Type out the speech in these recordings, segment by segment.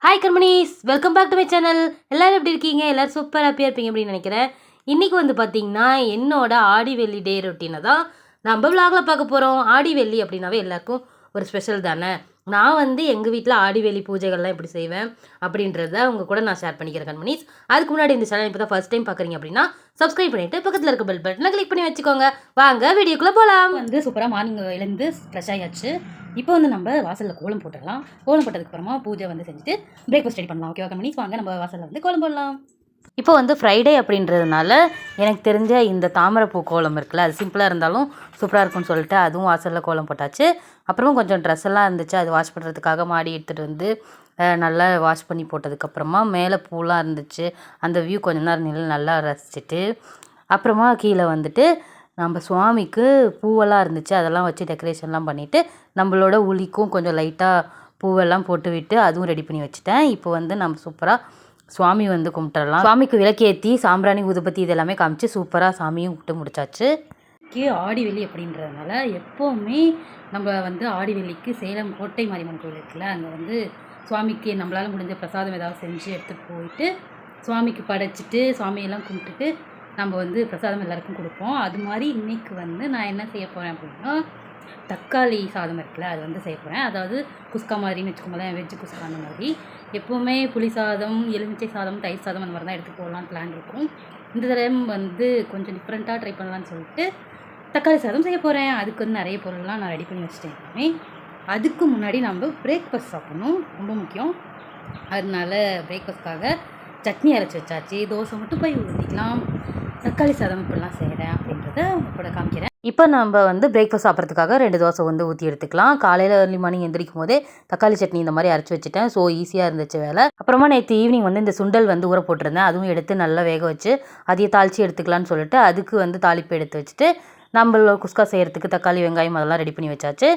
Hi கர்மனிஸ், welcome back to my channel. எல்லோரும் எப்படி இருக்கீங்க? எல்லோரும் சூப்பர் ஹாப்பியாக இருப்பீங்க அப்படின்னு நினைக்கிறேன். இன்றைக்கி வந்து பார்த்திங்கன்னா என்னோட ஆடி வெள்ளி டே ரொட்டீனை தான் நம்ம விலாகில் பார்க்க போகிறோம். ஆடி வெள்ளி அப்படின்னாவே எல்லாருக்கும் ஒரு ஸ்பெஷல் தானே. நான் வந்து எங்கள் வீட்டில் ஆடி வெள்ளி பூஜைகள்லாம் எப்படி செய்வேன் அப்படின்றத உங்கள் கூட நான் ஷேர் பண்ணிக்கிறேன் கர்மனிஸ். அதுக்கு முன்னாடி இந்த சேனல் இப்போ தான் ஃபர்ஸ்ட் டைம் பார்க்குறீங்க அப்படின்னா சப்ஸ்கிரைப் பண்ணிவிட்டு பக்கத்தில் இருக்க பெல் பட்டனை கிளிக் பண்ணி வச்சுக்கோங்க. வாங்க வீடியோக்குள்ளே போகலாம். வந்து சூப்பராக மார்னிங் எழுந்து ஃப்ரெஷ் ஆகியாச்சு. இப்போ வந்து நம்ம வாசலில் கோலம் போட்டுடலாம். கோலம் போட்டதுக்கப்புறமா பூஜை வந்து செஞ்சுட்டு பிரேக்ஃபாஸ்ட் ரெடி பண்ணலாம். ஓகேவா கம்பெனிஸ்? வாங்க நம்ம வாசலில் வந்து கோலம் போடலாம். இப்போ வந்து ஃப்ரைடே அப்படின்றதுனால எனக்கு தெரிஞ்ச இந்த தாமரைப்பூ கோலம் இருக்குல்ல, அது சிம்பிளாக இருந்தாலும் சூப்பராக இருக்கும்னு சொல்லிட்டு அதுவும் வாசலில் கோலம் போட்டாச்சு. அப்புறமா கொஞ்சம் ட்ரெஸ் எல்லாம் இருந்துச்சு, அது வாஷ் பண்ணுறதுக்காக மாடி எடுத்துகிட்டு வந்து நல்லா வாஷ் பண்ணி போட்டதுக்கப்புறமா மேலே பூலாம் இருந்துச்சு, அந்த வியூ கொஞ்ச நேரம் நல்லா ரசிச்சுட்டு அப்புறமா கீழே வந்துட்டு நம்ம சுவாமிக்கு பூவெல்லாம் இருந்துச்சு, அதெல்லாம் வச்சு டெக்கரேஷன்லாம் பண்ணிவிட்டு நம்மளோட உளிக்கும் கொஞ்சம் லைட்டாக பூவெல்லாம் போட்டு விட்டு அதுவும் ரெடி பண்ணி வச்சுட்டேன். இப்போ வந்து நம்ம சூப்பராக சுவாமி வந்து கும்பிட்டுடலாம். சுவாமிக்கு விளக்கேற்றி சாம்பிராணி ஊதுபத்தி இதெல்லாமே காமிச்சு சூப்பராக சாமியும் கும்பிட்டு முடிச்சாச்சு. ஆடி வெள்ளி அப்படின்றதுனால எப்போவுமே நம்ம வந்து ஆடி வெள்ளிக்கு சேலம் கோட்டை மாரியம்மன் கோயில் இருக்குல்ல, அங்கே வந்து சுவாமிக்கு நம்மளால் முடிஞ்ச பிரசாதம் ஏதாவது செஞ்சு எடுத்துகிட்டு போயிட்டு சுவாமிக்கு படைச்சிட்டு சுவாமியெல்லாம் கும்பிட்டுட்டு நம்ம வந்து பிரசாதம் எல்லாருக்கும் கொடுப்போம். அது மாதிரி இன்றைக்கி வந்து நான் என்ன செய்ய போகிறேன் அப்படின்னா, தக்காளி சாதம் இருக்குல்ல, அது வந்து செய்ய போகிறேன். அதாவது குஸ்கா மாதிரின்னு வச்சுக்கோங்களேன், வெஜ்ஜு குஸ்கா அந்த மாதிரி. எப்போவுமே புளி சாதம், எலுமிச்சை சாதம், தயிர் சாதம் அந்த மாதிரி தான் எடுத்து போடலான்னு பிளான் இருக்கும். இந்த தடவை வந்து கொஞ்சம் டிஃப்ரெண்ட்டாக ட்ரை பண்ணலான்னு சொல்லிட்டு தக்காளி சாதம் செய்ய போகிறேன். அதுக்கு வந்து நிறைய பொருள்லாம் நான் ரெடி பண்ணி வச்சுட்டேன் எல்லாமே. அதுக்கு முன்னாடி நம்ம பிரேக்ஃபாஸ்ட் சாப்பிட்ணும், ரொம்ப முக்கியம். அதனால பிரேக்ஃபாஸ்ட்காக சட்னி அரைச்சி வச்சாச்சு. தோசை மட்டும் போய் ஊற்றிக்கலாம். தக்காளி சாதம் இப்படிலாம் செய்கிறேன் அப்படின்றத உங்கள் கூட காமிக்கிறேன். இப்போ நம்ம வந்து பிரேக்ஃபாஸ்ட் சாப்பிட்றதுக்காக 2 தோசை வந்து ஊற்றி எடுத்துக்கலாம். காலையில் ஏர்லி மார்னிங் எந்திரிக்கும் போதே தக்காளி சட்னி இந்த மாதிரி அரைச்சி வச்சுட்டேன். ஸோ ஈஸியாக இருந்துச்சு வேலை. அப்புறமா நேற்று ஈவினிங் வந்து இந்த சுண்டல் வந்து ஊற போட்டிருந்தேன், அதுவும் எடுத்து நல்லா வேக வச்சு அதையே தாளித்து எடுத்துக்கலான்னு சொல்லிட்டு அதுக்கு வந்து தாளிப்பு எடுத்து வச்சுட்டு நம்மளோட குஸ்கா செய்கிறதுக்கு தக்காளி வெங்காயம் அதெல்லாம் ரெடி பண்ணி வச்சாச்சு.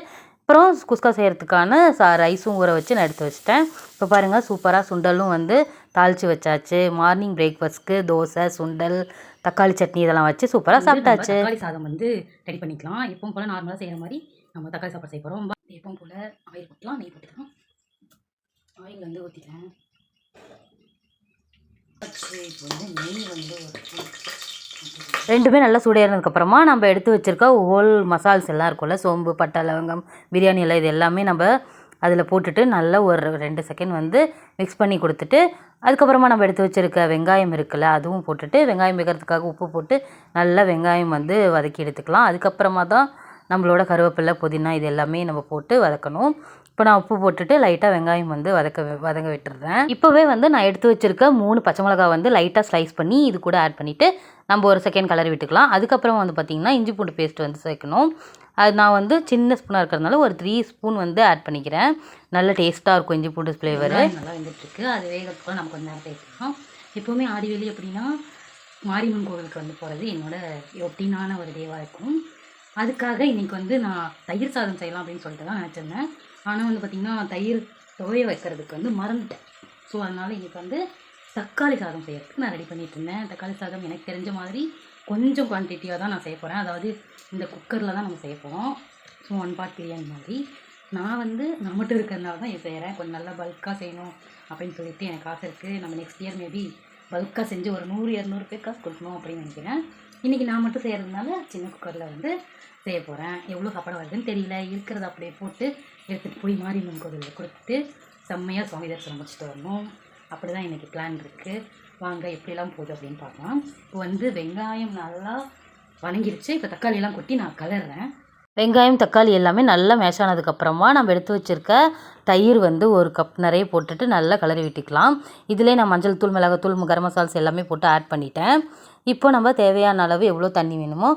அப்புறம் குஸ்கா செய்கிறதுக்கான ரைஸும் ஊற வச்சு நான் எடுத்து வச்சுட்டேன். இப்போ பாருங்கள், சூப்பராக சுண்டலும் வந்து தாளித்து வச்சாச்சு. மார்னிங் பிரேக்ஃபாஸ்ட்க்கு தோசை, சுண்டல், தக்காளி சட்னி இதெல்லாம் வச்சு சூப்பராக சாப்பிட்டாச்சு. தக்காளி சாதம் வந்து ரெடி பண்ணிக்கலாம். எப்பவும் போல் நார்மலாக செய்கிற மாதிரி நம்ம தக்காளி சாப்பாடு செய்ய போகிறோம். எப்பவும் போல் ஆயில் போட்டுக்கலாம். நெய் போட்டுக்கலாம். ஆயில் வந்து ஊற்றிக்கலாம். இப்போ வந்து நெய் வந்து ரெண்டுமே நல்லா சூடேறினதுக்கப்புறமா நம்ம எடுத்து வச்சுருக்க ஹோல் மசால்ஸ் எல்லாம் இருக்கும்ல, சோம்பு, பட்டை, லவங்கம், பிரியாணி எல்லாம், இது எல்லாமே நம்ம அதில் போட்டுட்டு நல்லா ஒரு 2 செகண்ட் வந்து மிக்ஸ் பண்ணி கொடுத்துட்டு அதுக்கப்புறமா நம்ம எடுத்து வச்சுருக்க வெங்காயம் இருக்குல்ல, அதுவும் போட்டுட்டு வெங்காயம் வைக்கிறதுக்காக உப்பு போட்டு நல்லா வெங்காயம் வந்து வதக்கி எடுத்துக்கலாம். அதுக்கப்புறமா தான் நம்மளோட கருவேப்பிலை, புதினா இது எல்லாமே நம்ம போட்டு வதக்கணும். இப்போ நான் உப்பு போட்டுட்டு லைட்டாக வெங்காயம் வந்து வதங்க விட்டுறேன். இப்போவே வந்து நான் எடுத்து வச்சுருக்க 3 பச்சை மிளகா வந்து லைட்டாக ஸ்லைஸ் பண்ணி இது கூட ஆட் பண்ணிவிட்டு நம்ம ஒரு செகண்ட் கலரி விட்டுக்கலாம். அதுக்கப்புறம் வந்து பார்த்திங்கன்னா இஞ்சி பூண்டு பேஸ்ட் வந்து சேர்க்கணும். அது நான் வந்து சின்ன ஸ்பூனாக இருக்கிறதுனால ஒரு 3 ஸ்பூன் வந்து ஆட் பண்ணிக்கிறேன். நல்ல டேஸ்ட்டாக இருக்கும் இஞ்சி பூண்டு ஃப்ளேவரு. நல்லா வந்துட்டுருக்கு. அது வேகிறதுக்குள்ள நம்ம கொஞ்சம் நேரம் சேர்க்கலாம். எப்போவுமே ஆடி வெள்ளி அப்படின்னா மாரியம்மன் கோவிலுக்கு வந்து போகிறது என்னோட ரொட்டீனான ஒரு டேவாக இருக்கும். அதுக்காக இன்றைக்கி வந்து நான் தயிர் சாதம் செய்யலாம் அப்படின்னு சொல்லிட்டு தான் நினச்சிருந்தேன். ஆனால் வந்து பார்த்திங்கன்னா தயிர் துவைய வைக்கிறதுக்கு வந்து மறந்துட்டேன். ஸோ அதனால் இன்றைக்கி வந்து தக்காளி சாதம் செய்யறதுக்கு நான் ரெடி பண்ணிகிட்டு இருந்தேன். தக்காளி சாதம் எனக்கு தெரிஞ்ச மாதிரி கொஞ்சம் குவான்டிட்டியாக தான் நான் செய்ய போகிறேன். அதாவது இந்த குக்கரில் தான் நம்ம செய்ய போகிறோம். ஸோ 1 part பிரியாணி மாதிரி. நான் வந்து நான் மட்டும் இருக்கிறதுனால தான் இது செய்கிறேன். கொஞ்சம் நல்லா பல்காக செய்யணும் அப்படின்னு சொல்லிட்டு எனக்கு ஆசை இருக்குது. நம்ம நெக்ஸ்ட் இயர் மேபி பல்காக செஞ்சு ஒரு 100-200 பேர் காசு கொடுக்கணும் அப்படின்னு நினைக்கிறேன். இன்றைக்கி நான் மட்டும் செய்கிறதுனால சின்ன குக்கரில் வந்து செய்ய போகிறேன். எவ்வளோ சாப்பாடு வருதுன்னு தெரியல. இருக்கிறத அப்படியே போட்டு எடுத்துகிட்டு போய் மாரியம்மன் கோவிலில் கொடுத்துட்டு செம்மையாக சுவாமி தரிசனம் முடிச்சுட்டு வரணும். அப்படி தான் இன்றைக்கி பிளான் இருக்குது. வாங்க எப்படிலாம் போகுது அப்படின்னு பார்க்கலாம். இப்போ வந்து வெங்காயம் நல்லா வணங்கிருச்சு. இப்போ தக்காளியெல்லாம் கொட்டி நான் கலர்றேன். வெங்காயம், தக்காளி எல்லாமே நல்லா மேஷ் ஆனதுக்கப்புறமா நம்ம எடுத்து வச்சுருக்க தயிர் வந்து 1 கப் நிறைய போட்டுட்டு நல்லா கலரி விட்டுக்கலாம். இதிலே நான் மஞ்சள் தூள், மிளகாத்தூள், கரம் மசால்ஸ் எல்லாமே போட்டு ஆட் பண்ணிட்டேன். இப்போ நம்ம தேவையான அளவு எவ்வளோ தண்ணி வேணுமோ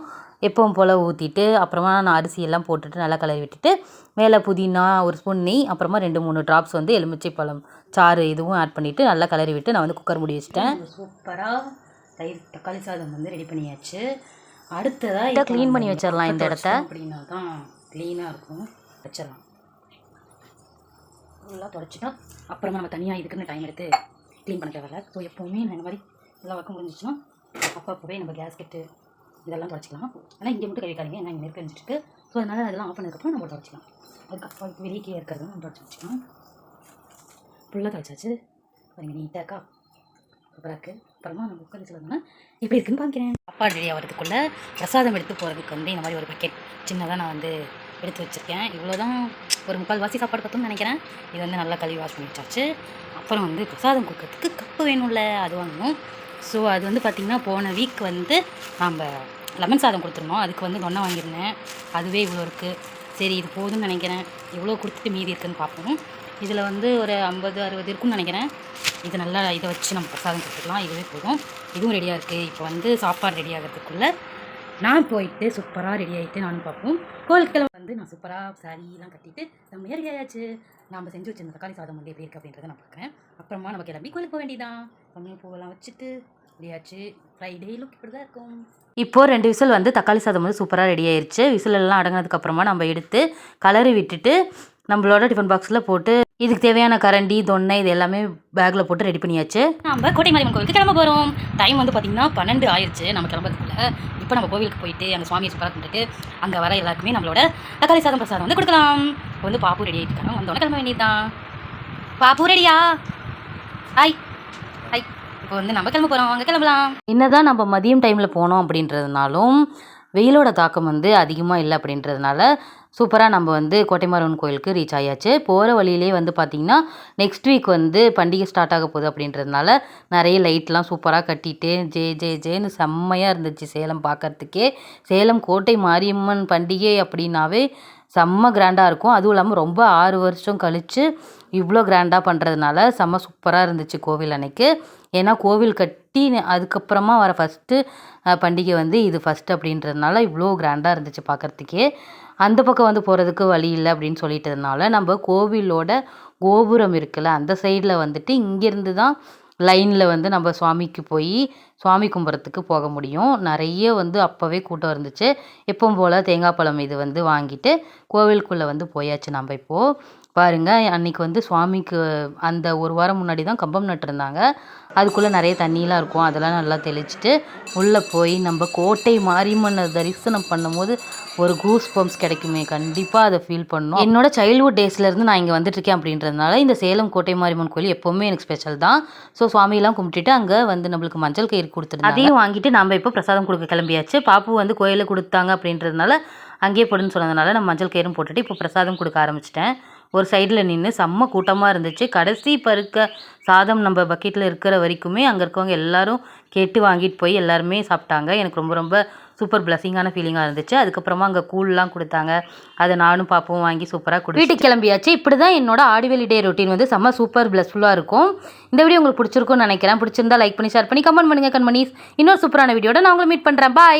எப்பவும் போல் ஊற்றிட்டு அப்புறமா நான் அரிசியெல்லாம் போட்டுட்டு நல்லா கலரி விட்டுட்டு மேலே புதினா, 1 ஸ்பூன் நெய், அப்புறமா 2-3 ட்ராப்ஸ் வந்து எலுமிச்சை பழம் சாறு இதுவும் ஆட் பண்ணிவிட்டு நல்லா கலரி விட்டு நான் வந்து குக்கர் மூடி வச்சிட்டேன். சூப்பராக தயிர் தக்காளி சாதம் வந்து ரெடி பண்ணியாச்சு. அடுத்ததாக க்ளீன் பண்ணி வச்சிடலாம். இந்த இடத்த அப்படின்னா தான் க்ளீனாக இருக்கும். வச்சிடலாம். ஃபுல்லாக தொடச்சிட்டா அப்புறமா நம்ம தனியாக இதுக்குன்னு டைம் எடுத்து க்ளீன் பண்ண தேவையில்ல. ஸோ எப்போவுமே நான் இந்த மாதிரி எல்லா ஒர்க்கும் முடிஞ்சிச்சுன்னா அப்போவே நம்ம கேஸ்கெட்டு இதெல்லாம் தொடச்சிக்கலாம். ஆனால் இங்கே மட்டும் கழிக்காதீங்க, ஏன்னா இங்கே நெருக்க இருந்துட்டு. ஸோ அதனால் அதெல்லாம் ஆஃப் பண்ணதுக்கப்புறம் நம்ம தொடச்சிக்கலாம். அதுக்கப்புறம் வெளியே இருக்கிறதும் நம்ம தொடச்சி வச்சுக்கலாம். ஃபுல்லாக கழிச்சாச்சு. பாருங்க நீட்டாக இருக்கா, சூப்பராக இருக்குது. அப்புறமா நம்ம உட்காந்து சொல்லணும்னா எப்படி இருக்குன்னு பார்க்கிறேன். சாப்பாடு ரெடி ஆகிறதுக்குள்ளே பிரசாதம் எடுத்து போகிறதுக்கு வந்து இந்த மாதிரி ஒரு பக்கெட் சின்னதாக நான் வந்து எடுத்து வச்சுருக்கேன். இவ்வளோ தான், ஒரு 3/4 வாசி சாப்பாடு பற்றும்னு நினைக்கிறேன். இது வந்து நல்லா கழுவி வாஷ் பண்ணி வச்சாச்சு. அப்புறம் வந்து பிரசாதம் கொடுக்கறதுக்கு கப்பு வேணும்ல, அது வாங்கணும். ஸோ அது வந்து பார்த்திங்கன்னா போன வீக் வந்து நம்ம லெமன் சாதம் கொடுத்துருந்தோம். அதுக்கு வந்து நொண்ணை வாங்கியிருந்தேன். அதுவே இவ்வளோ இருக்குது. சரி இது போதும்னு நினைக்கிறேன். இவ்வளோ கொடுத்துட்டு மீதி இருக்குதுன்னு பார்ப்போம். இதில் வந்து ஒரு 50-60 இருக்குன்னு நினைக்கிறேன். இது நல்லா இதை வச்சு நம்ம பிரசாதம் கொடுத்துக்கலாம். இதுவே போதும். இதுவும் ரெடியாக இருக்குது. இப்போ வந்து சாப்பாடு ரெடி ஆகிறதுக்குள்ளே நான் போயிட்டு சூப்பராக ரெடி ஆகிட்டு நானும் பார்ப்போம். கோயிலுக்கெல்லாம் வந்து நான் சூப்பராக சாரீலாம் கட்டிட்டு நம்ம ரெடி ஆயாச்சு. நம்ம செஞ்சு வச்சிருந்த தக்காளி சாதம் வந்து எப்படி இருக்குது அப்படின்றத நான் பார்க்குறேன். அப்புறமா நம்ம கிளம்பி கோயிலுக்கு போக வேண்டியதான். கம்மியாக பூவெல்லாம் வச்சுட்டு ரெடியாச்சு. ஃப்ரைடே லுக் இப்படி தான் இருக்கும். இப்போது 2 விசில் வந்து தக்காளி சாதம் வந்து சூப்பராக ரெடி ஆயிடுச்சு. விசிலெல்லாம் அடங்கினதுக்கப்புறமா நம்ம எடுத்து கலரி விட்டுட்டு நம்மளோட டிஃபன் பாக்ஸில் போட்டு இதுக்கு தேவையான கரண்டி தொன்னை இது எல்லாமே பேக்கில் போட்டு ரெடி பண்ணியாச்சு. நம்ம கோட்டை மாரியம்மன் கோவிலுக்கு கிளம்ப போகிறோம். டைம் வந்து பார்த்திங்கன்னா 12 ஆயிடுச்சு நம்ம கிளம்புறதுக்குள்ள. இப்போ நம்ம கோவிலுக்கு போயிட்டு அங்கே சுவாமியை சூப்பராக கும்பிட்டுட்டு அங்கே வர எல்லாருக்குமே நம்மளோட தக்காளி சாதம் பிரசாதம் வந்து கொடுக்கலாம். இப்போ வந்து பாப்பு ரெடி ஆகிட்டு இருக்காங்க. வந்தோடனே கிளம்ப வேண்டியது தான். பாப்பு ரெடியா? Hi hi. இப்போ வந்து நம்ம கிளம்ப போகிறோம், அங்கே கிளம்பலாம். என்னதான் நம்ம மதியம் டைமில் போனோம் அப்படின்றதுனாலும் வெயிலோட தாக்கம் வந்து அதிகமாக இல்லை அப்படின்றதுனால சூப்பராக நம்ம வந்து கோட்டைமாரியம்மன் கோயிலுக்கு ரீச் ஆயாச்சு. போகிற வழியிலே வந்து பார்த்திங்கன்னா நெக்ஸ்ட் வீக் வந்து பண்டிகை ஸ்டார்ட் ஆக போகுது அப்படின்றதுனால நிறைய லைட்லாம் சூப்பராக கட்டிட்டு ஜேன்னு செம்மையாக இருந்துச்சு சேலம் பார்க்குறதுக்கே. சேலம் கோட்டை மாரியம்மன் பண்டிகை அப்படின்னாவே செம்ம கிராண்டாக இருக்கும். அதுவும் இல்லாமல் ரொம்ப 6 வருஷம் கழித்து இவ்வளோ கிராண்டாக பண்ணுறதுனால செம்ம சூப்பராக இருந்துச்சு கோவில் அன்னைக்கு. ஏன்னா கோவில் கட்டி அதுக்கப்புறமா வர ஃபஸ்ட்டு பண்டிகை வந்து இது ஃபஸ்ட்டு அப்படின்றதுனால இவ்வளோ கிராண்டாக இருந்துச்சு பார்க்குறதுக்கே. அந்த பக்கம் வந்து போகிறதுக்கு வழி இல்லை அப்படின்னு சொல்லிட்டதுனால நம்ம கோவிலோட கோபுரம் இருக்குல்ல அந்த சைடில் வந்துட்டு இங்கேருந்து தான் லைனில் வந்து நம்ம சுவாமிக்கு போய் சுவாமி கும்பிட்றதுக்கு போக முடியும். நிறைய வந்து அப்போவே கூட்டம் இருந்துச்சு. எப்பவும் போல் தேங்காய் பழம் இது வந்து வாங்கிட்டு கோவிலுக்குள்ளே வந்து போயாச்சு. நம்ம இப்போது பாருங்கள், அன்றைக்கி வந்து சுவாமிக்கு அந்த ஒரு வாரம் முன்னாடி தான் கம்பம் நட்டுருந்தாங்க. அதுக்குள்ளே நிறைய தண்ணியெலாம் இருக்கும். அதெல்லாம் நல்லா தெளிச்சுட்டு உள்ளே போய் நம்ம கோட்டை மாரியம்மனை தரிசனம் பண்ணும்போது ஒரு கூஸ் பம்ப்ஸ் கிடைக்குமே, கண்டிப்பாக அதை ஃபீல் பண்ணணும். என்னோட சைல்ட்ஹுட் டேஸ்லேருந்து நான் இங்கே வந்துட்டுருக்கேன் அப்படின்றதுனால இந்த சேலம் கோட்டை மாரியம்மன் கோயில் எப்போவுமே எனக்கு ஸ்பெஷல் தான். ஸோ சுவாமியெல்லாம் கும்பிட்டுட்டு அங்கே வந்து நம்மளுக்கு மஞ்சள் கயிறு கொடுத்துருந்தாங்க. அதையும் வாங்கிட்டு நம்ம இப்போ பிரசாதம் கொடுக்க கிளம்பியாச்சு. பாப்பு வந்து கோயிலில் கொடுத்தாங்க அப்படின்றதுனால அங்கேயே போடுன்னு சொன்னதுனால நான் மஞ்சள் கயிறும் போட்டுட்டு இப்போ பிரசாதம் கொடுக்க ஆரம்பிச்சிட்டேன். ஒரு சைடில் நின்று செம்ம கூட்டமாக இருந்துச்சு. கடைசி பருக்க சாதம் நம்ம பக்கெட்டில் இருக்கிற வரைக்குமே அங்கே இருக்கவங்க எல்லோரும் கேட்டு வாங்கிட்டு போய் எல்லாருமே சாப்பிட்டாங்க. எனக்கு ரொம்ப ரொம்ப சூப்பர் பிளஸிங்கான ஃபீலிங்காக இருந்துச்சு. அதுக்கப்புறமா அங்கே கூழ்லாம் கொடுத்தாங்க. அதை நானும் பாப்பும் வாங்கி சூப்பராக குடி வீட்டுக்கு கிளம்பியாச்சு. இப்படி தான் என்னோட ஆடிவெளி டே ரொட்டீன் வந்து செம்ம சூப்பர் பிளஸ்ஃபுல்லாக இருக்கும். இந்த வீடியோ உங்களுக்கு பிடிச்சிருக்கும்னு நினைக்கிறேன். பிடிச்சிருந்தா லைக் பண்ணி ஷேர் பண்ணி கமெண்ட் பண்ணுங்கள் கண்மணிஸ். இன்னொரு சூப்பரான வீடியோட நான் உங்களை மீட் பண்ணுறேன். பாய்.